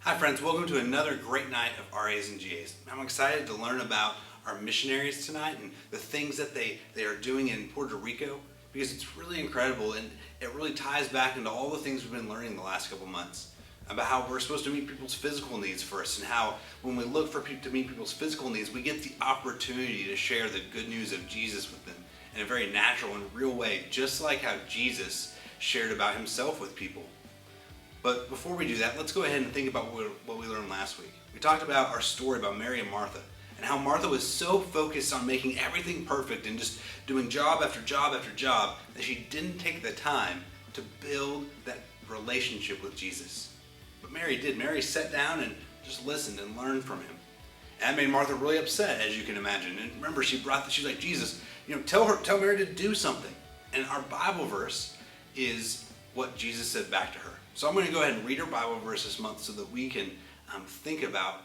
Hi friends, welcome to another great night of RAs and GAs. I'm excited to learn about our missionaries tonight and the things that they are doing in Puerto Rico, because it's really incredible and it really ties back into all the things we've been learning the last couple months about how we're supposed to meet people's physical needs first, and how when we look for people to meet people's physical needs, we get the opportunity to share the good news of Jesus with them in a very natural and real way, just like how Jesus shared about himself with people. But before we do that, let's go ahead and think about what we learned last week. We talked about our story about Mary and Martha, and how Martha was so focused on making everything perfect and just doing job after job after job that she didn't take the time to build that relationship with Jesus. But Mary did. Mary sat down and just listened and learned from him. And that made Martha really upset, as you can imagine. And remember, she was like, Jesus, tell Mary to do something. And our Bible verse is what Jesus said back to her. So I'm going to go ahead and read our Bible verse this month so that we can think about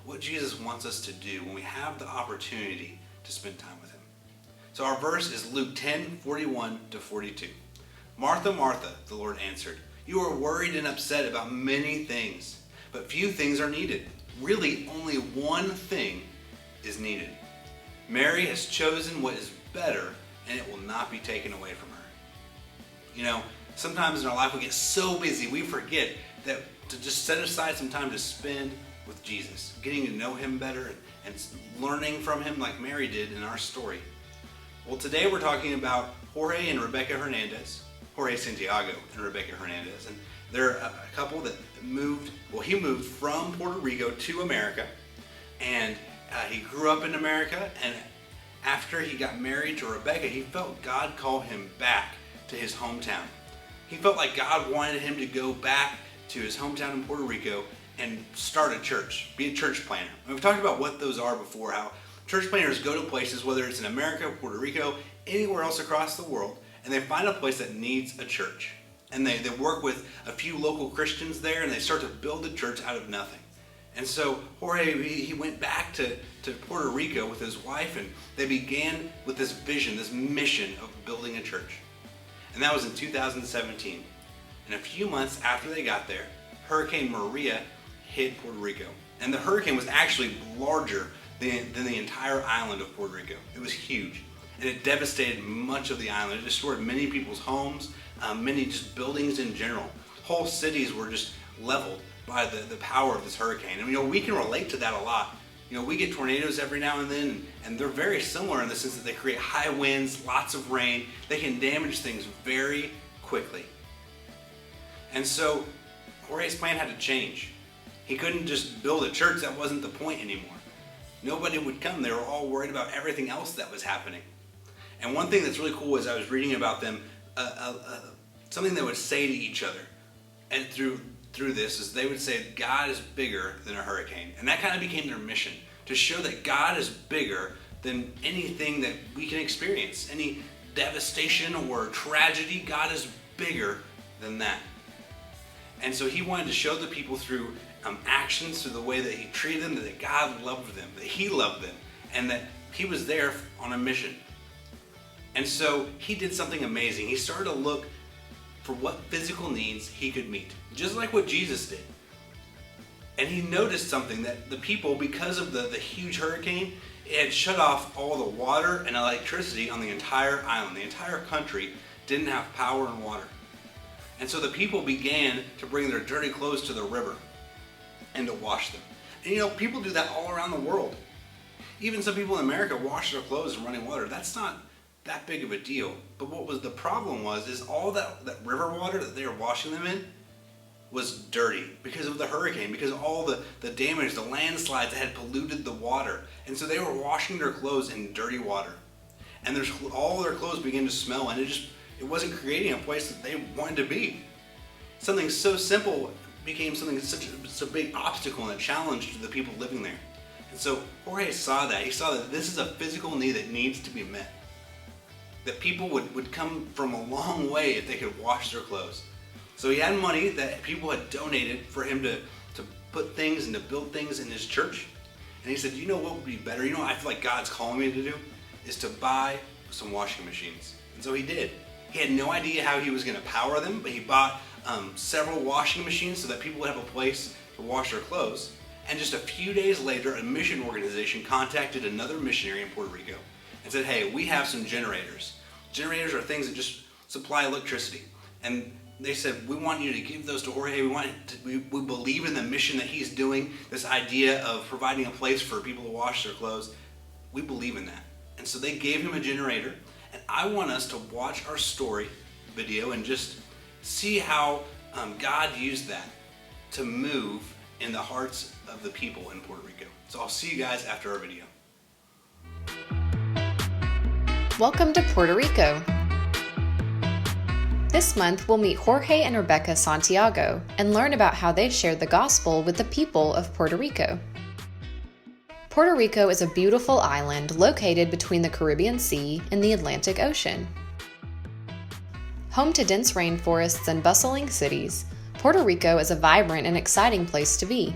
what Jesus wants us to do when we have the opportunity to spend time with him. So our verse is Luke 10:41-42. Martha, Martha, the Lord answered, you are worried and upset about many things, but few things are needed. Really, only one thing is needed. Mary has chosen what is better, and it will not be taken away from her. Sometimes in our life we get so busy we forget that to just set aside some time to spend with Jesus, getting to know him better and learning from him like Mary did in our story. Well, today we're talking about Jorge and Rebecca Hernandez, Jorge Santiago and Rebecca Hernandez, and they're a couple that moved. Well, he moved from Puerto Rico to America, and he grew up in America, and after he got married to Rebecca, he felt God call him back to his hometown. He felt like God wanted him to go back to his hometown in Puerto Rico and start a church, be a church planner. And we've talked about what those are before, how church planners go to places, whether it's in America, Puerto Rico, anywhere else across the world, and they find a place that needs a church. And they work with a few local Christians there, and they start to build a church out of nothing. And so Jorge, he went back to Puerto Rico with his wife, and they began with this vision, this mission of building a church. And that was in 2017. And a few months after they got there, Hurricane Maria hit Puerto Rico. And the hurricane was actually larger than the entire island of Puerto Rico. It was huge. And it devastated much of the island. It destroyed many people's homes, many just buildings in general. Whole cities were just leveled by the power of this hurricane. And we can relate to that a lot. We get tornadoes every now and then, and they're very similar in the sense that they create high winds, lots of rain. They can damage things very quickly. And so Jorge's plan had to change. He couldn't just build a church. That wasn't the point anymore. Nobody would come. They were all worried about everything else that was happening. And one thing that's really cool is I was reading about them, something they would say to each other, and through this is they would say God is bigger than a hurricane. And that kind of became their mission, to show that God is bigger than anything that we can experience. Any devastation or tragedy, God is bigger than that. And so he wanted to show the people through actions, through the way that he treated them, that God loved them, that he loved them, and that he was there on a mission. And so he did something amazing. He started to look for what physical needs he could meet, just like what Jesus did. And he noticed something, that the people, because of the huge hurricane, it had shut off all the water and electricity on the entire island. The entire country didn't have power and water. And so the people began to bring their dirty clothes to the river and to wash them. And people do that all around the world. Even some people in America wash their clothes in running water. That's not that big of a deal. But what was the problem is all that river water that they were washing them in was dirty because of the hurricane, because of all the damage, the landslides that had polluted the water. And so they were washing their clothes in dirty water. And all their clothes began to smell, and it wasn't creating a place that they wanted to be. Something so simple became such a big obstacle and a challenge to the people living there. And so Jorge saw that. He saw that this is a physical need that needs to be met. That people would come from a long way if they could wash their clothes. So he had money that people had donated for him to put things and to build things in his church. And he said, what would be better? I feel like God's calling me to do is to buy some washing machines. And so he did. He had no idea how he was going to power them, but he bought several washing machines so that people would have a place to wash their clothes. And just a few days later, a mission organization contacted another missionary in Puerto Rico and said, hey, we have some generators. Generators are things that just supply electricity. And they said, we want you to give those to Jorge. We believe in the mission that he's doing, this idea of providing a place for people to wash their clothes. We believe in that. And so they gave him a generator. And I want us to watch our story video and just see how God used that to move in the hearts of the people in Puerto Rico. So I'll see you guys after our video. Welcome to Puerto Rico. This month we'll meet Jorge and Rebecca Santiago and learn about how they shared the gospel with the people of Puerto Rico. Puerto Rico is a beautiful island located between the Caribbean Sea and the Atlantic Ocean. Home to dense rainforests and bustling cities, Puerto Rico is a vibrant and exciting place to be.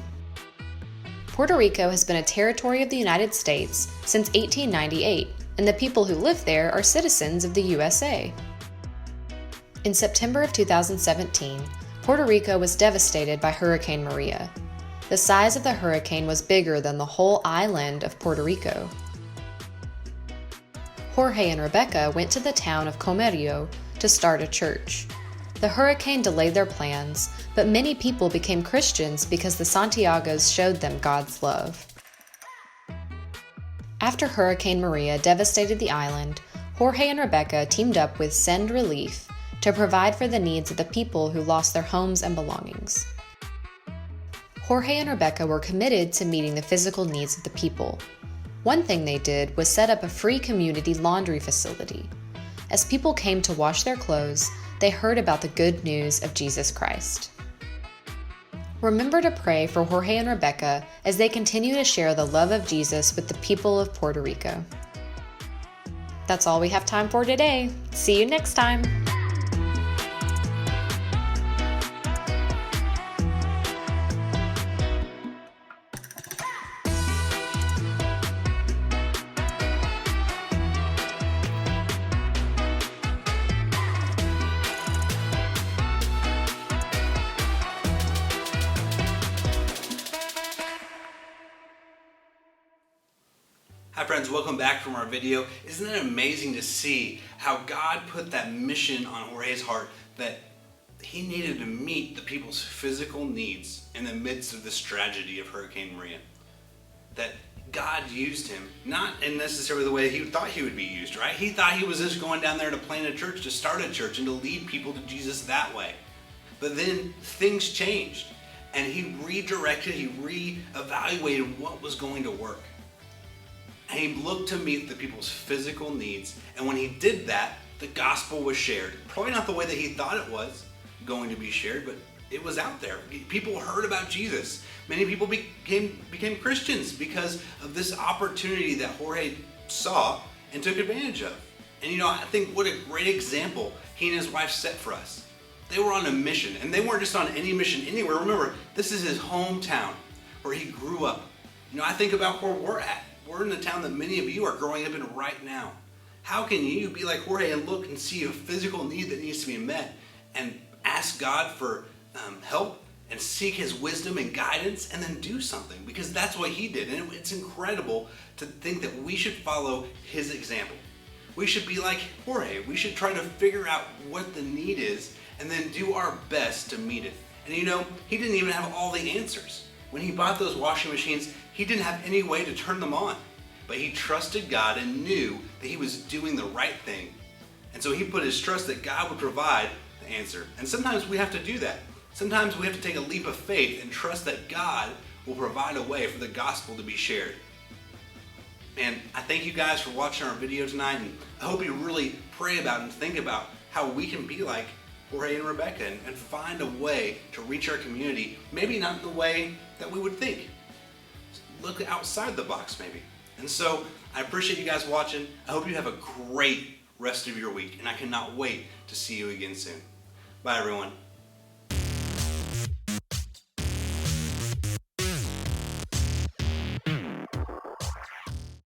Puerto Rico has been a territory of the United States since 1898, and the people who live there are citizens of the USA. In September of 2017, Puerto Rico was devastated by Hurricane Maria. The size of the hurricane was bigger than the whole island of Puerto Rico. Jorge and Rebecca went to the town of Comerío to start a church. The hurricane delayed their plans, but many people became Christians because the Santiagos showed them God's love. After Hurricane Maria devastated the island, Jorge and Rebecca teamed up with Send Relief to provide for the needs of the people who lost their homes and belongings. Jorge and Rebecca were committed to meeting the physical needs of the people. One thing they did was set up a free community laundry facility. As people came to wash their clothes, they heard about the good news of Jesus Christ. Remember to pray for Jorge and Rebecca as they continue to share the love of Jesus with the people of Puerto Rico. That's all we have time for today. See you next time. Hi friends, welcome back from our video. Isn't it amazing to see how God put that mission on Jorge's heart that he needed to meet the people's physical needs in the midst of this tragedy of Hurricane Maria? That God used him, not in necessarily the way he thought he would be used, right? He thought he was just going down there to plant a church, to start a church, and to lead people to Jesus that way. But then things changed, and he redirected, he reevaluated what was going to work. And he looked to meet the people's physical needs. And when he did that, the gospel was shared. Probably not the way that he thought it was going to be shared, but it was out there. People heard about Jesus. Many people became Christians because of this opportunity that Jorge saw and took advantage of. And I think what a great example he and his wife set for us. They were on a mission, and they weren't just on any mission anywhere. Remember, this is his hometown where he grew up. I think about where we're at. We're in the town that many of you are growing up in right now. How can you be like Jorge and look and see a physical need that needs to be met and ask God for help and seek his wisdom and guidance and then do something? Because that's what he did. And it's incredible to think that we should follow his example. We should be like Jorge. We should try to figure out what the need is and then do our best to meet it. And he didn't even have all the answers. When he bought those washing machines, he didn't have any way to turn them on. But he trusted God and knew that he was doing the right thing. And so he put his trust that God would provide the answer. And sometimes we have to do that. Sometimes we have to take a leap of faith and trust that God will provide a way for the gospel to be shared. And I thank you guys for watching our video tonight, and I hope you really pray about and think about how we can be like Jorge and Rebecca and find a way to reach our community, maybe not the way that we would think. Look outside the box maybe. And so I appreciate you guys watching. I hope you have a great rest of your week, and I cannot wait to see you again soon. Bye everyone.